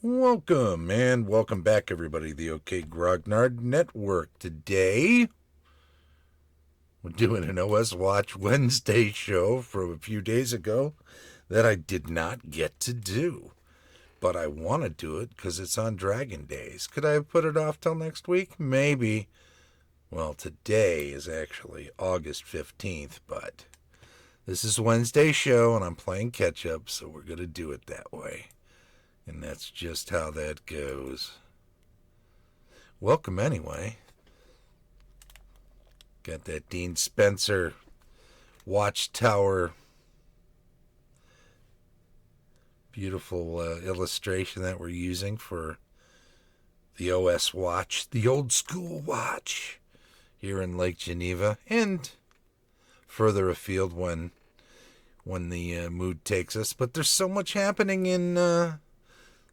Welcome and welcome back, everybody, to the OK Grognard Network. Today, we're doing an OS Watch Wednesday show from a few days ago that I did not get to do. But I want to do it because it's on Dragon Days. Could I have put it off till next week? Maybe. Well, today is actually August 15th, but this is Wednesday show and I'm playing catch-up, so we're going to do it that way. And that's just how that goes. Welcome anyway. Got that Dean Spencer Watchtower beautiful illustration that we're using for the OS watch, the old school watch here in Lake Geneva and further afield when the mood takes us. But there's so much happening in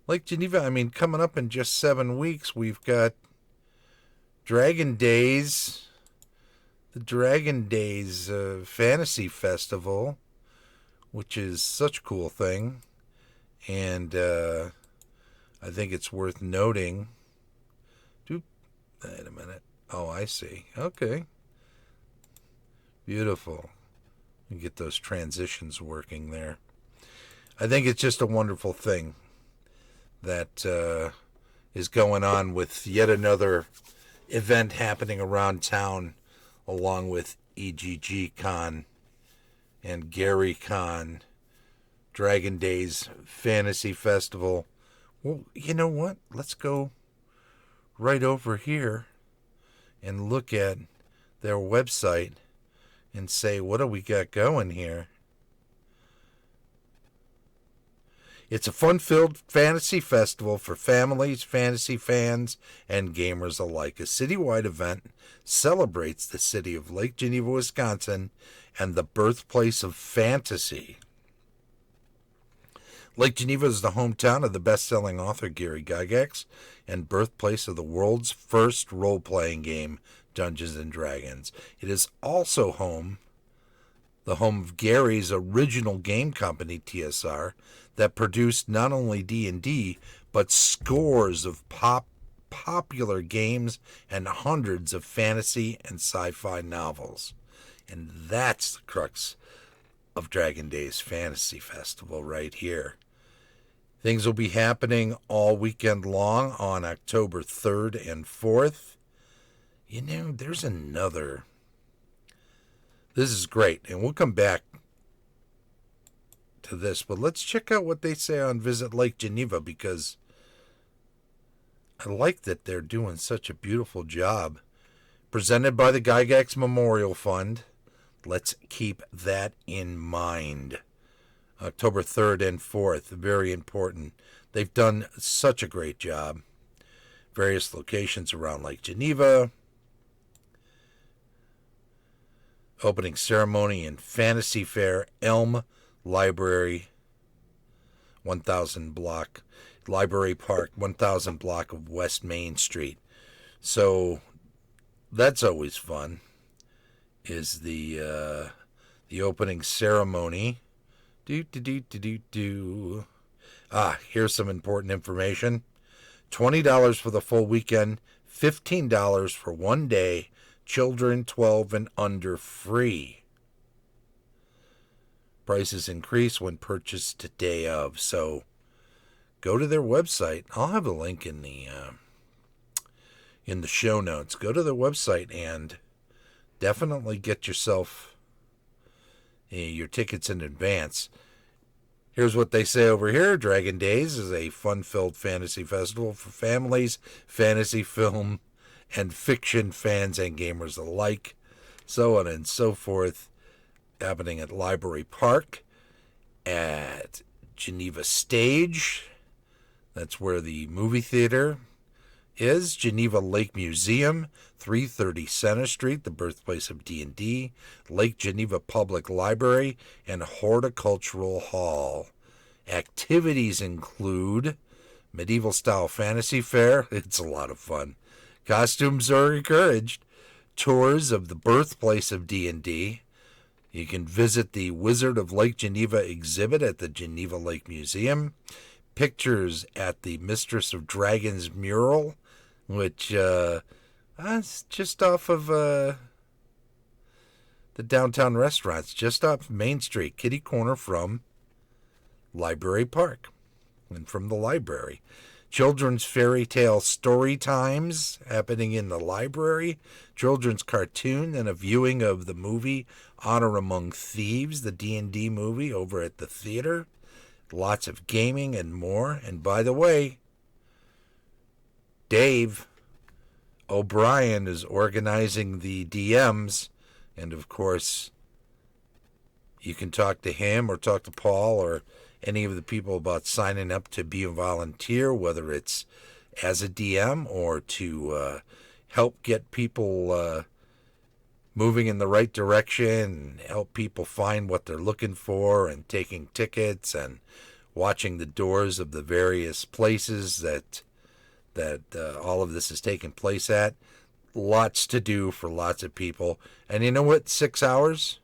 Lake Geneva. I mean, coming up in just 7 weeks, we've got Dragon Days, the Dragon Days Fantasy Festival, which is such a cool thing. And I think it's worth noting. Wait a minute. Oh, I see. Okay. Beautiful. You get those transitions working there. I think it's just a wonderful thing that is going on with yet another event happening around town, along with EGG Con and Gary Con, Dragon Days Fantasy Festival. Well, you know what? Let's go right over here and look at their website and say, what do we got going here? It's a fun-filled fantasy festival for families, fantasy fans, and gamers alike. A citywide event celebrates the city of Lake Geneva, Wisconsin, and the birthplace of fantasy. Lake Geneva is the hometown of the best-selling author Gary Gygax and birthplace of the world's first role-playing game, Dungeons & Dragons. It is also the home of Gary's original game company, TSR, that produced not only D&D, but scores of popular games and hundreds of fantasy and sci-fi novels. And that's the crux of Dragon Days Fantasy Festival right here. Things will be happening all weekend long on October 3rd and 4th. You know, there's another. This is great, and we'll come back to this, but let's check out what they say on Visit Lake Geneva, because I like that they're doing such a beautiful job. Presented by the Gygax Memorial Fund. Let's keep that in mind. October 3rd and 4th, very important. They've done such a great job. Various locations around Lake Geneva. Opening ceremony and fantasy fair, Elm Library, 1000 block, Library Park, 1000 block of West Main Street. So that's always fun, is the opening ceremony. Here's some important information. $20 for the full weekend, $15 for 1 day, children 12 and under free. Prices increase when purchased the day of. So go to their website. I'll have a link in the show notes. Go to their website and definitely get yourself your tickets in advance. Here's what they say over here. Dragon Days is a fun-filled fantasy festival for families, fantasy film, and fiction fans and gamers alike. So on and so forth. Happening at Library Park, at Geneva Stage. That's where the movie theater is. Geneva Lake Museum, 330 Center Street, the birthplace of D&D. Lake Geneva Public Library and Horticultural Hall. Activities include medieval style fantasy fair. It's a lot of fun. Costumes are encouraged. Tours of the birthplace of D&D. You can visit the Wizard of Lake Geneva exhibit at the Geneva Lake Museum. pictures at the Mistress of Dragons mural, which it's just off of the downtown restaurants, just off Main Street, kitty corner from Library Park and from the library. Children's fairy tale story times happening in the library, children's cartoon, and a viewing of the movie Honor Among Thieves, the D&D movie, over at the theater. Lots of gaming and more. And by the way, Dave O'Brien is organizing the DMs, and of course, you can talk to him or talk to Paul or any of the people about signing up to be a volunteer, whether it's as a DM or to help get people moving in the right direction, help people find what they're looking for, and taking tickets and watching the doors of the various places that all of this is taking place at. Lots to do for lots of people. And you know what? 6 hours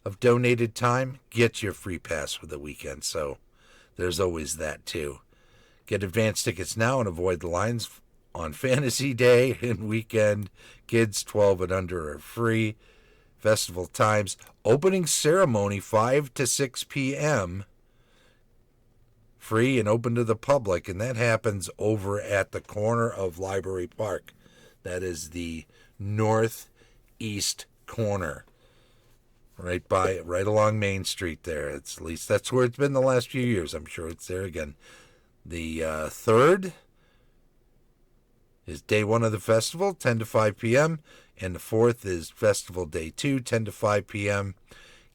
of donated time gets you a free pass for the weekend. So there's always that too. Get advance tickets now and avoid the lines on Fantasy Day and weekend. Kids 12 and under are free. Festival times. Opening ceremony 5 to 6 p.m. Free and open to the public. And that happens over at the corner of Library Park. That is the northeast corner. Right along Main Street there. It's, at least that's where it's been the last few years. I'm sure it's there again. The 3rd is day 1 of the festival, 10 to 5 p.m. And the 4th is festival day 2, 10 to 5 p.m.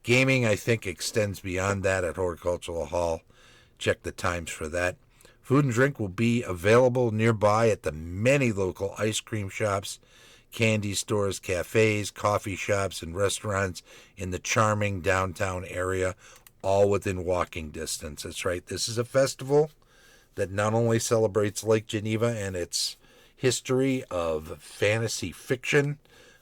Gaming, I think, extends beyond that at Horticultural Hall. Check the times for that. Food and drink will be available nearby at the many local ice cream shops, candy stores, cafes, coffee shops, and restaurants in the charming downtown area, all within walking distance. That's right. This is a festival that not only celebrates Lake Geneva and its history of fantasy fiction,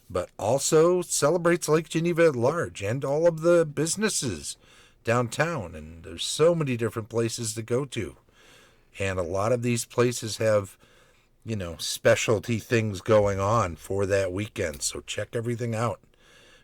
but also celebrates Lake Geneva at large and all of the businesses downtown. And there's so many different places to go to. And a lot of these places have, specialty things going on for that weekend. So check everything out.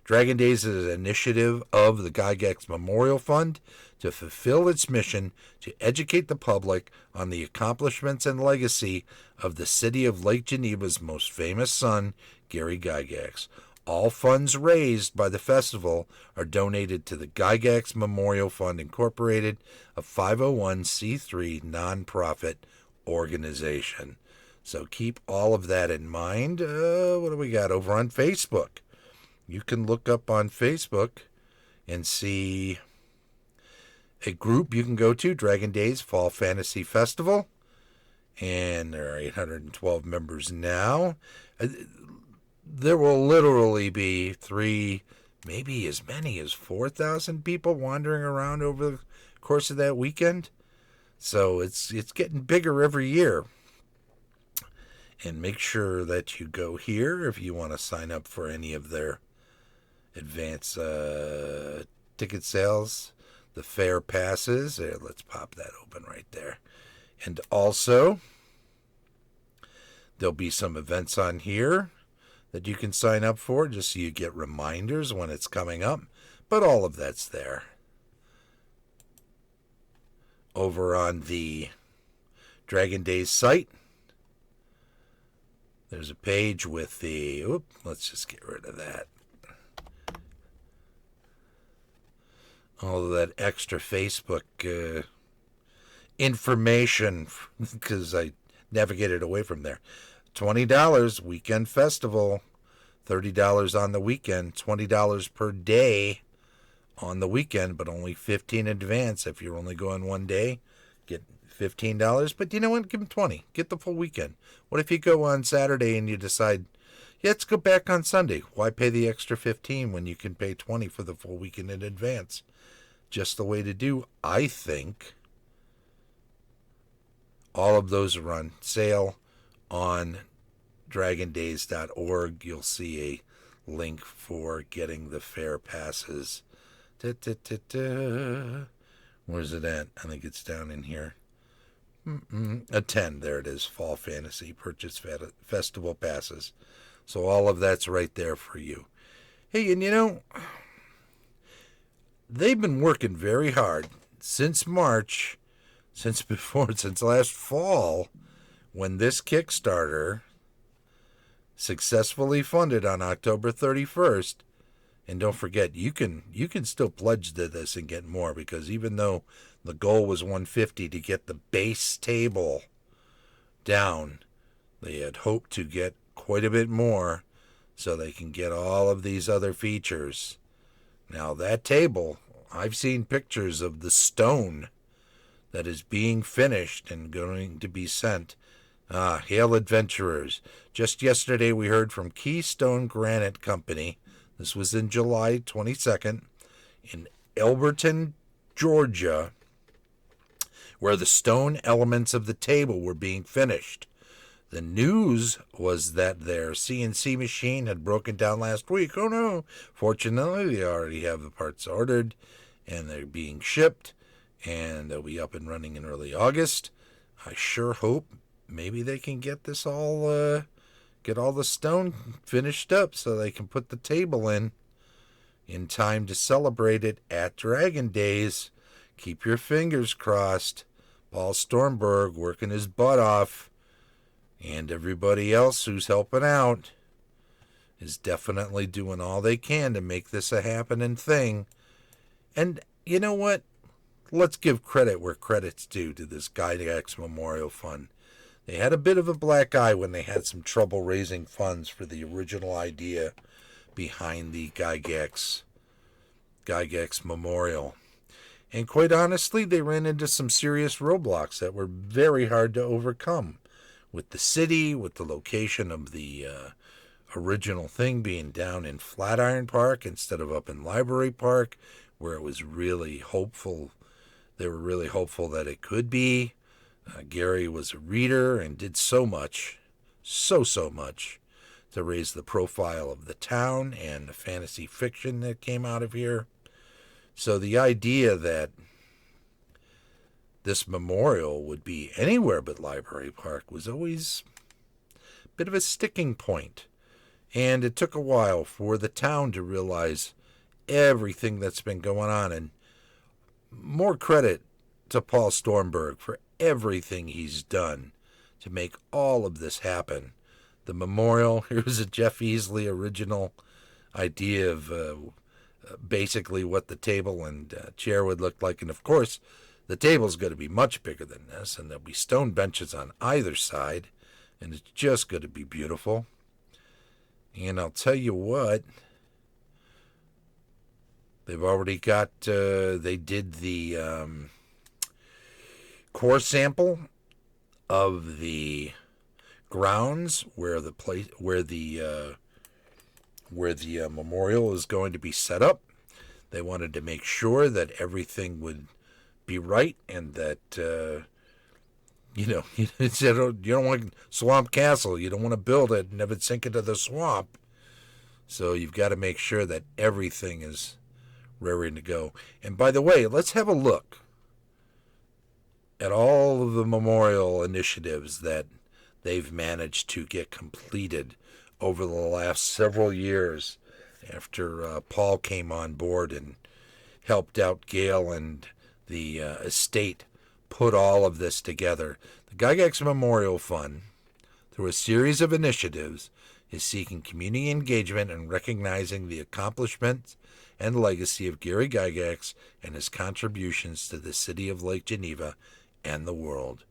Dragon Days is an initiative of the Gygax Memorial Fund to fulfill its mission to educate the public on the accomplishments and legacy of the city of Lake Geneva's most famous son, Gary Gygax. All funds raised by the festival are donated to the Gygax Memorial Fund Incorporated, a 501c3 nonprofit organization. So keep all of that in mind. What do we got over on Facebook? You can look up on Facebook and see a group you can go to, Dragon Days Fall Fantasy Festival. And there are 812 members now. There will literally be 3, maybe as many as 4,000 people wandering around over the course of that weekend. So it's getting bigger every year. And make sure that you go here if you want to sign up for any of their advance ticket sales, the fair passes. There, let's pop that open right there. And also, there'll be some events on here that you can sign up for just so you get reminders when it's coming up. But all of that's there. Over on the Dragon Days site, there's a page with the... let's just get rid of that. All of that extra Facebook information, because I navigated away from there. $20 weekend festival, $30 on the weekend, $20 per day on the weekend, but only $15 in advance. If you're only going one day, get $15. But you know what? Give them $20. Get the full weekend. What if you go on Saturday and you decide, yeah, let's go back on Sunday? Why pay the extra $15 when you can pay $20 for the full weekend in advance? Just the way to do, I think. All of those are on sale on dragondays.org. You'll see a link for getting the fair passes. Where's it at? I think it's down in here. Attend. There it is. Fall Fantasy. Purchase festival passes. So all of that's right there for you. Hey, and they've been working very hard since March, since last fall, when this Kickstarter successfully funded on October 31st. And don't forget, you can still pledge to this and get more, because even though the goal was 150 to get the base table down, they had hoped to get quite a bit more so they can get all of these other features. Now that table, I've seen pictures of the stone that is being finished and going to be sent. Hail adventurers. Just yesterday we heard from Keystone Granite Company. This was in July 22nd in Elberton, Georgia, where the stone elements of the table were being finished. The news was that their CNC machine had broken down last week. Oh no! Fortunately, they already have the parts ordered, and they're being shipped, and they'll be up and running in early August. I sure hope maybe they can get this all, get all the stone finished up so they can put the table in time to celebrate it at Dragon Days. Keep your fingers crossed. Paul Stormberg working his butt off, and everybody else who's helping out is definitely doing all they can to make this a happening thing. And you know what? Let's give credit where credit's due to this Gygax Memorial Fund. They had a bit of a black eye when they had some trouble raising funds for the original idea behind the Gygax Memorial. And quite honestly, they ran into some serious roadblocks that were very hard to overcome. With the city, with the location of the original thing being down in Flatiron Park instead of up in Library Park, where it was really hopeful. They were really hopeful that it could be. Gary was a reader and did so much to raise the profile of the town and the fantasy fiction that came out of here. So the idea that this memorial would be anywhere but Library Park was always a bit of a sticking point. And it took a while for the town to realize everything that's been going on. And more credit to Paul Stormberg for everything he's done to make all of this happen. The memorial, here's a Jeff Easley original idea of basically what the table and chair would look like. And of course, the table's going to be much bigger than this, and there'll be stone benches on either side, and it's just going to be beautiful. And I'll tell you what, they've already got, they did the core sample of the grounds where the memorial is going to be set up. They wanted to make sure that everything would be right, and that you don't want Swamp Castle. You don't want to build it and have it sink into the swamp. So you've got to make sure that everything is raring to go. And by the way, let's have a look at all of the memorial initiatives that they've managed to get completed over the last several years after Paul came on board and helped out Gail and the estate put all of this together. The Gygax Memorial Fund, through a series of initiatives, is seeking community engagement and recognizing the accomplishments and legacy of Gary Gygax and his contributions to the city of Lake Geneva and the world.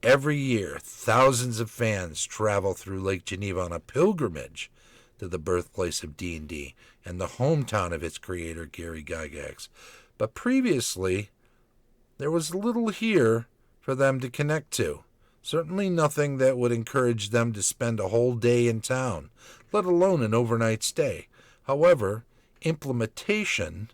Every year, thousands of fans travel through Lake Geneva on a pilgrimage to the birthplace of D&D and the hometown of its creator, Gary Gygax. But previously, there was little here for them to connect to. Certainly nothing that would encourage them to spend a whole day in town, let alone an overnight stay. However, implementation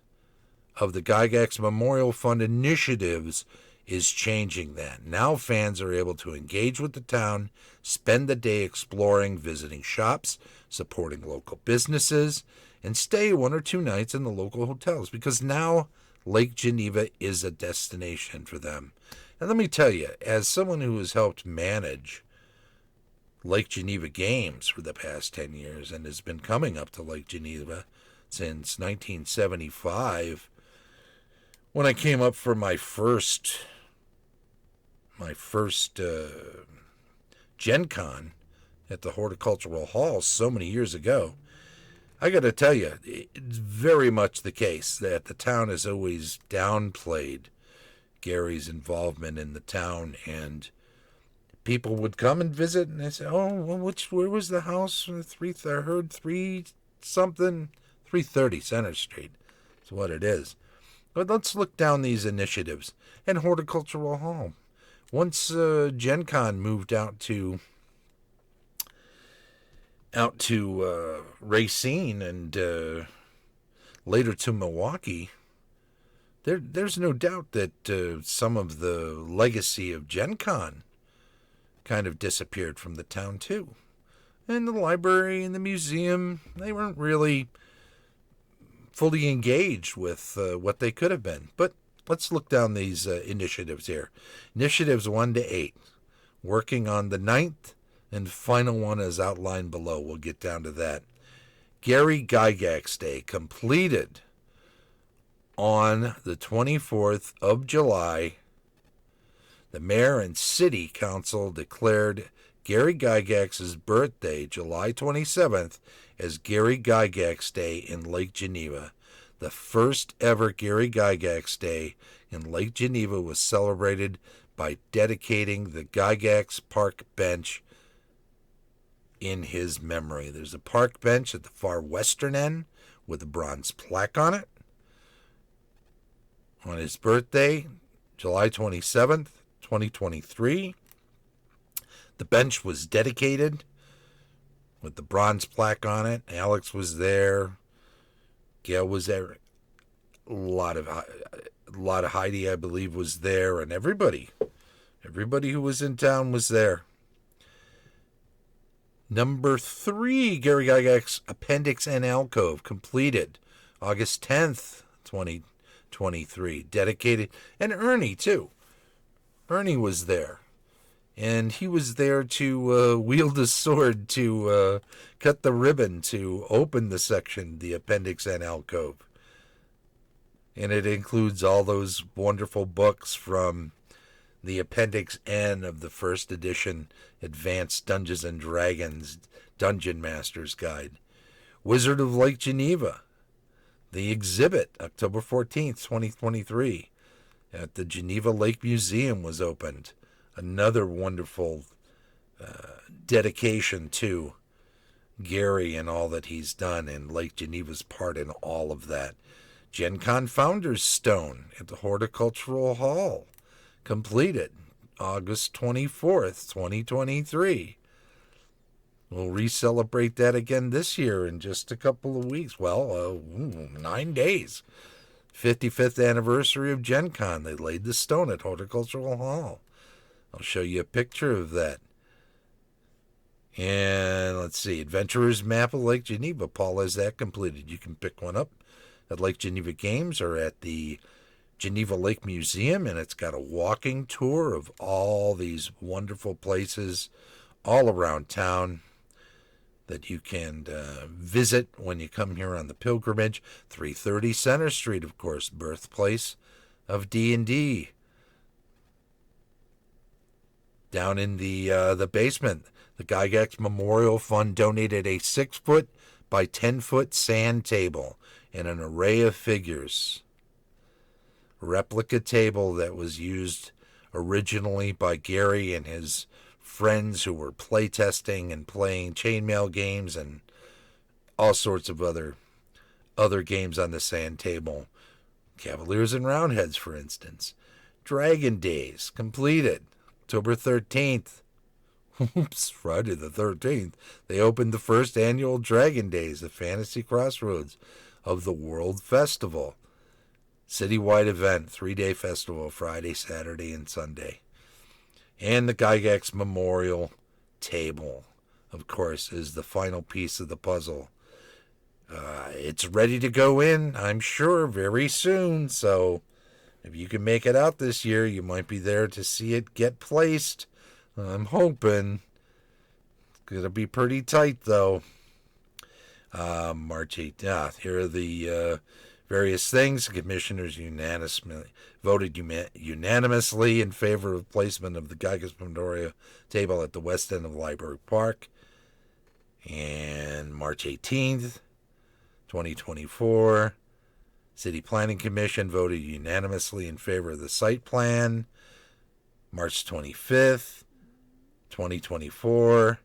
of the Gygax Memorial Fund initiatives is changing that. Now fans are able to engage with the town, spend the day exploring, visiting shops, supporting local businesses, and stay 1 or 2 nights in the local hotels, because now Lake Geneva is a destination for them. And let me tell you, as someone who has helped manage Lake Geneva games for the past 10 years and has been coming up to Lake Geneva since 1975, when I came up for my first Gen Con at the Horticultural Hall so many years ago, I got to tell you, it's very much the case that the town has always downplayed Gary's involvement in the town, and people would come and visit, and they say, "Oh, well, where was the house? I heard 330 Center Street. That's what it is." But let's look down these initiatives. And Horticultural Hall. Once Gen Con moved out to Racine and later to Milwaukee, there's no doubt that some of the legacy of Gen Con kind of disappeared from the town too. And the library and the museum, they weren't really fully engaged with what they could have been. But let's look down these initiatives here. Initiatives 1 to 8, working on the 9th and final one is outlined below. We'll get down to that. Gary Gygax Day completed on the 24th of July. The mayor and city council declared Gary Gygax's birthday, July 27th, as Gary Gygax Day in Lake Geneva. The first ever Gary Gygax Day in Lake Geneva was celebrated by dedicating the Gygax Park bench in his memory. There's a park bench at the far western end with a bronze plaque on it. On his birthday, July 27th, 2023, the bench was dedicated with the bronze plaque on it. Alex was there. Gail was there. A lot of Heidi, I believe, was there, and everybody who was in town was there. Number 3, Gary Gygax Appendix and Alcove, completed August 10th, 2023. Dedicated, and Ernie, too. Ernie was there. And he was there to wield a sword to cut the ribbon to open the section, the Appendix and Alcove. And it includes all those wonderful books from the Appendix N of the first edition Advanced Dungeons and Dragons Dungeon Master's Guide. Wizard of Lake Geneva, the exhibit, October 14th, 2023, at the Geneva Lake Museum was opened. Another wonderful dedication to Gary and all that he's done and Lake Geneva's part in all of that. Gen Con Founders Stone at the Horticultural Hall, completed August 24th, 2023. We'll re-celebrate that again this year in just a couple of weeks. Well, 9 days. 55th anniversary of Gen Con. They laid the stone at Horticultural Hall. I'll show you a picture of that. And let's see, Adventurer's Map of Lake Geneva. Paul has that completed. You can pick one up at Lake Geneva Games or at the Geneva Lake Museum, and it's got a walking tour of all these wonderful places all around town that you can visit when you come here on the pilgrimage. 330 Center Street, of course, birthplace of D&D. Down in the basement, the Gygax Memorial Fund donated a 6-foot by 10-foot sand table and an array of figures. Replica table that was used originally by Gary and his friends who were playtesting and playing chainmail games and all sorts of other games on the sand table. Cavaliers and Roundheads, for instance. Dragon Days, completed. October 13th. Oops, Friday the 13th. They opened the first annual Dragon Days, the Fantasy Crossroads of the World Festival. Citywide event, 3-day festival, Friday, Saturday, and Sunday. And the Gygax Memorial Table, of course, is the final piece of the puzzle. It's ready to go in, I'm sure, very soon. So if you can make it out this year, you might be there to see it get placed. I'm hoping. It's going to be pretty tight, though. March 8th. Here are the various things. The commissioners voted unanimously in favor of placement of the Gygax Memorial table at the west end of Library Park. And March 18th, 2024, City Planning Commission voted unanimously in favor of the site plan. March 25th, 2024,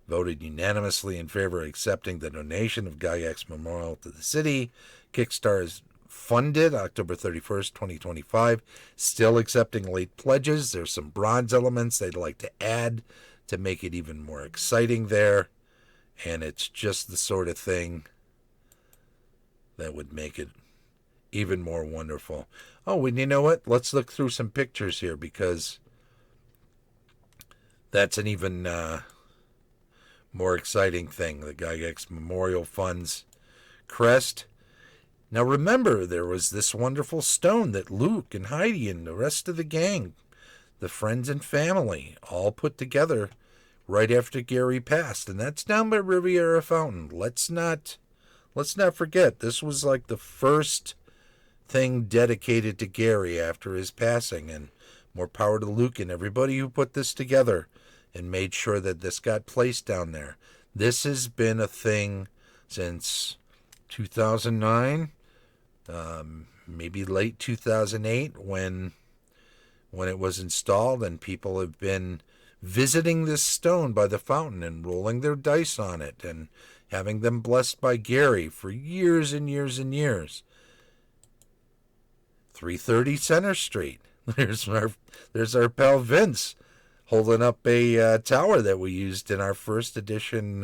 voted unanimously in favor of accepting the donation of Gygax Memorial to the city. Kickstarter is funded October 31st, 2025. Still accepting late pledges. There's some bronze elements they'd like to add to make it even more exciting there. And it's just the sort of thing that would make it even more wonderful. Oh, and you know what? Let's look through some pictures here, because that's an even more exciting thing. The Gygax Memorial Fund's crest. Now remember, there was this wonderful stone that Luke and Heidi and the rest of the gang, the friends and family, all put together right after Gary passed, and that's down by Riviera Fountain. Let's not forget, this was like the first thing dedicated to Gary after his passing, and more power to Luke and everybody who put this together and made sure that this got placed down there. This has been a thing since 2009, maybe late 2008 when it was installed, and people have been visiting this stone by the fountain and rolling their dice on it and having them blessed by Gary for years and years and years. 330 Center Street. There's our pal Vince holding up a tower that we used in our first edition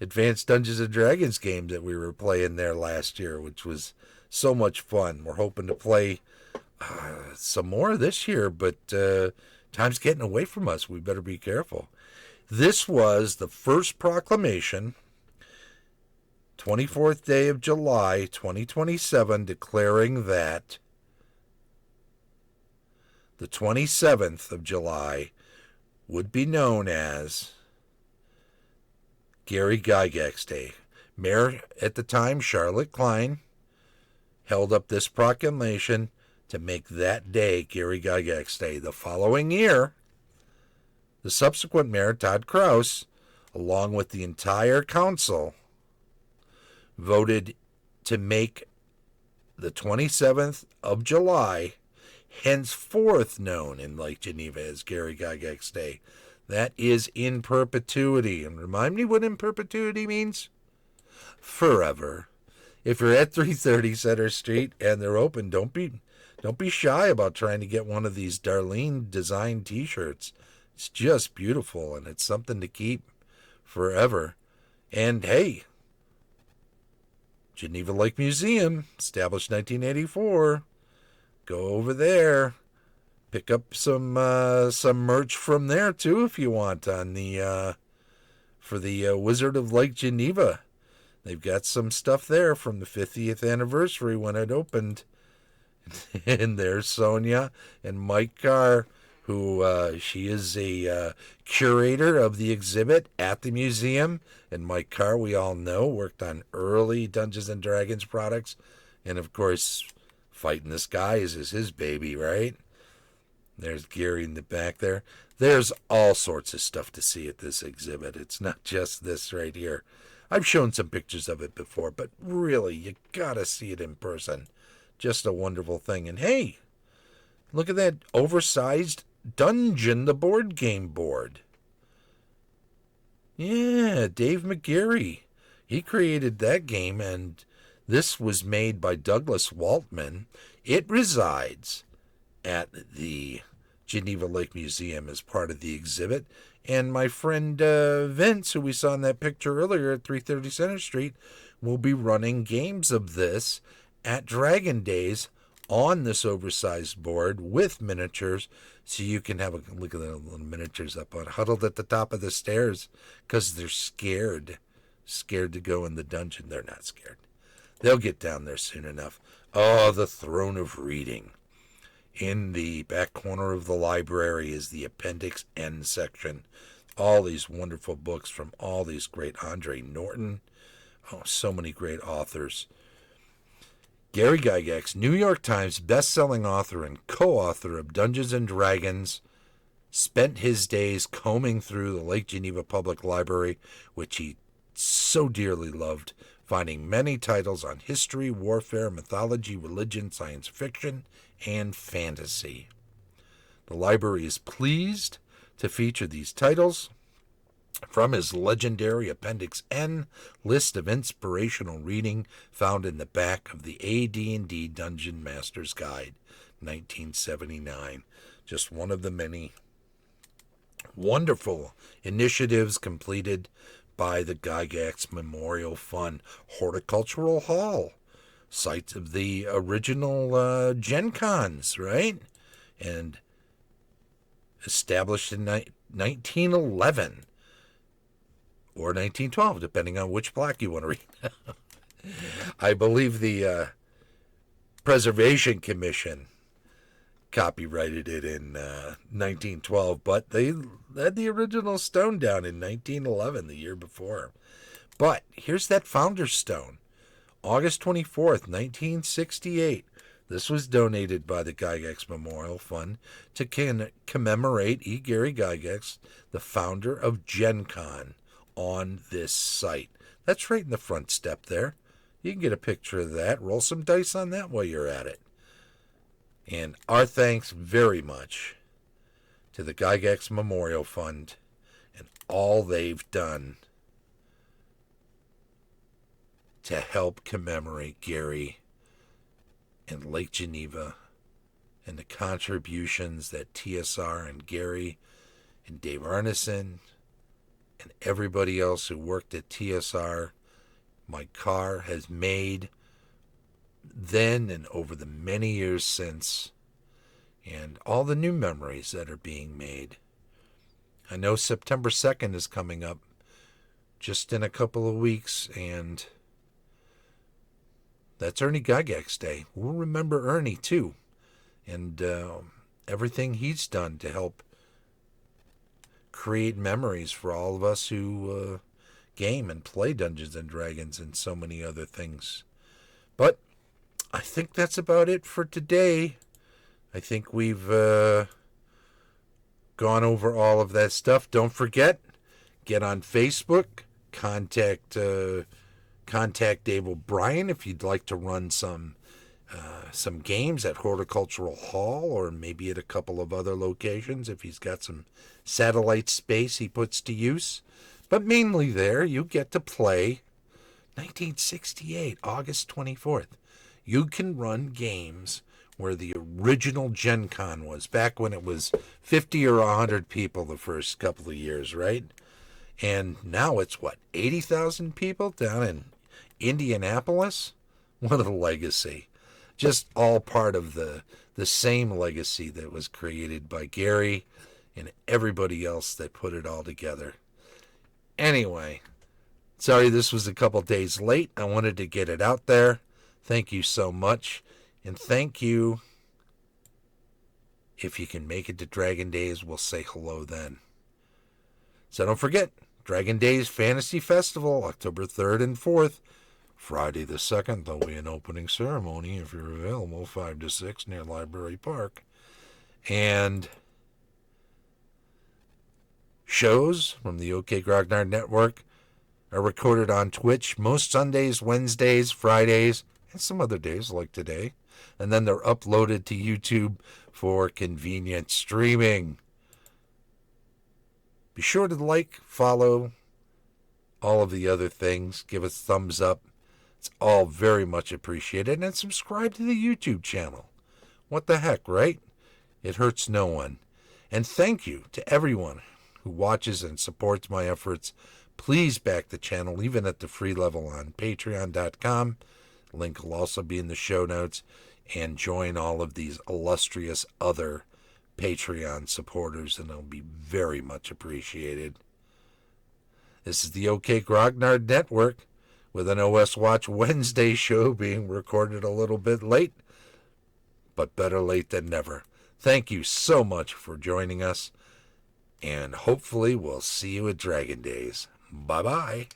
Advanced Dungeons and Dragons game that we were playing there last year, which was so much fun. We're hoping to play some more this year, but time's getting away from us. We better be careful. This was the first proclamation, 24th day of July, 2027, declaring that the 27th of July would be known as Gary Gygax Day. Mayor at the time, Charlotte Klein, held up this proclamation to make that day Gary Gygax Day. The following year, the subsequent mayor, Todd Kraus, along with the entire council, voted to make the 27th of July henceforth known in Lake Geneva as Gary Gygax Day. That is in perpetuity. And remind me what in perpetuity means? Forever. If you're at 330 Center Street and they're open, don't be shy about trying to get one of these Darlene designed t-shirts. It's just beautiful, and it's something to keep forever. And hey, Geneva Lake Museum, established 1984. Go over there. Pick up some merch from there too if you want on the for the Wizard of Lake Geneva. They've got some stuff there from the 50th anniversary when it opened. And there's Sonia and Mike Carr, who she is a curator of the exhibit at the museum. And Mike Carr, we all know, worked on early Dungeons and Dragons products. And of course, Fighting the Skies is his baby, right? There's Gary in the back there. There's all sorts of stuff to see at this exhibit. It's not just this right here. I've shown some pictures of it before, but really, you gotta see it in person. Just a wonderful thing. And hey, look at that oversized Dungeon, the board game board. Yeah, Dave McGarry. He created that game, and this was made by Douglas Waltman. It resides at the Geneva Lake Museum as part of the exhibit. And my friend Vince, who we saw in that picture earlier at 330 Center Street, will be running games of this at Dragon Days on this oversized board with miniatures, so you can have a look at the little miniatures up on huddled at the top of the stairs because they're scared scared to go in the dungeon. They're not scared. They'll get down there soon enough. Oh, the Throne of Reading. In the back corner of the library is the Appendix N section. All these wonderful books from all these great Andre Norton. Oh, so many great authors. Gary Gygax, New York Times best-selling author and co-author of Dungeons & Dragons, spent his days combing through the Lake Geneva Public Library, which he so dearly loved, finding many titles on history, warfare, mythology, religion, science fiction, and fantasy. The library is pleased to feature these titles from his legendary Appendix N list of inspirational reading found in the back of the AD&D Dungeon Master's Guide, 1979. Just one of the many wonderful initiatives completed by the Gygax Memorial Fund. Horticultural Hall, site of the original Gen Cons, right? And established in 1911 or 1912, depending on which plaque you want to read. I believe the Preservation Commission copyrighted it in 1912, but they had the original stone down in 1911, the year before. But here's that founder's stone. August 24th, 1968. This was donated by the Gygax Memorial Fund to commemorate E. Gary Gygax, the founder of Gen Con, on this site. That's right in the front step there. You can get a picture of that. Roll some dice on that while you're at it. And our thanks very much to the Gygax Memorial Fund and all they've done to help commemorate Gary and Lake Geneva and the contributions that TSR and Gary and Dave Arneson and everybody else who worked at TSR, my car, has made then and over the many years since, and all the new memories that are being made. I know September 2nd is coming up just in a couple of weeks, and that's Ernie Gygax Day. We'll remember Ernie, too, and everything he's done to help create memories for all of us who game and play Dungeons & Dragons and so many other things. But I think that's about it for today. I think we've gone over all of that stuff. Don't forget, get on Facebook, contact Dave O'Brien if you'd like to run some games at Horticultural Hall or maybe at a couple of other locations if he's got some satellite space he puts to use. But mainly there, you get to play 1968, August 24th. You can run games where the original Gen Con was, back when it was 50 or 100 people the first couple of years, right? And now it's, 80,000 people down in Indianapolis? What a legacy. Just all part of the same legacy that was created by Gary and everybody else that put it all together. Anyway, sorry this was a couple days late. I wanted to get it out there. Thank you so much. And thank you. If you can make it to Dragon Days, we'll say hello then. So don't forget, Dragon Days Fantasy Festival, October 3rd and 4th. Friday the 2nd, there'll be an opening ceremony if you're available, 5 to 6 near Library Park. And shows from the OK Grognard Network are recorded on Twitch most Sundays, Wednesdays, Fridays, and some other days like today. And then they're uploaded to YouTube for convenient streaming. Be sure to like, follow, all of the other things. Give us thumbs up. It's all very much appreciated. And subscribe to the YouTube channel. What the heck, right? It hurts no one. And thank you to everyone who watches and supports my efforts. Please back the channel, even at the free level on patreon.com. Link will also be in the show notes. And join all of these illustrious other Patreon supporters, and it'll be very much appreciated. This is the OK Grognard Network, with an OS Watch Wednesday show being recorded a little bit late, but better late than never. Thank you so much for joining us, and hopefully we'll see you at Dragon Days. Bye-bye.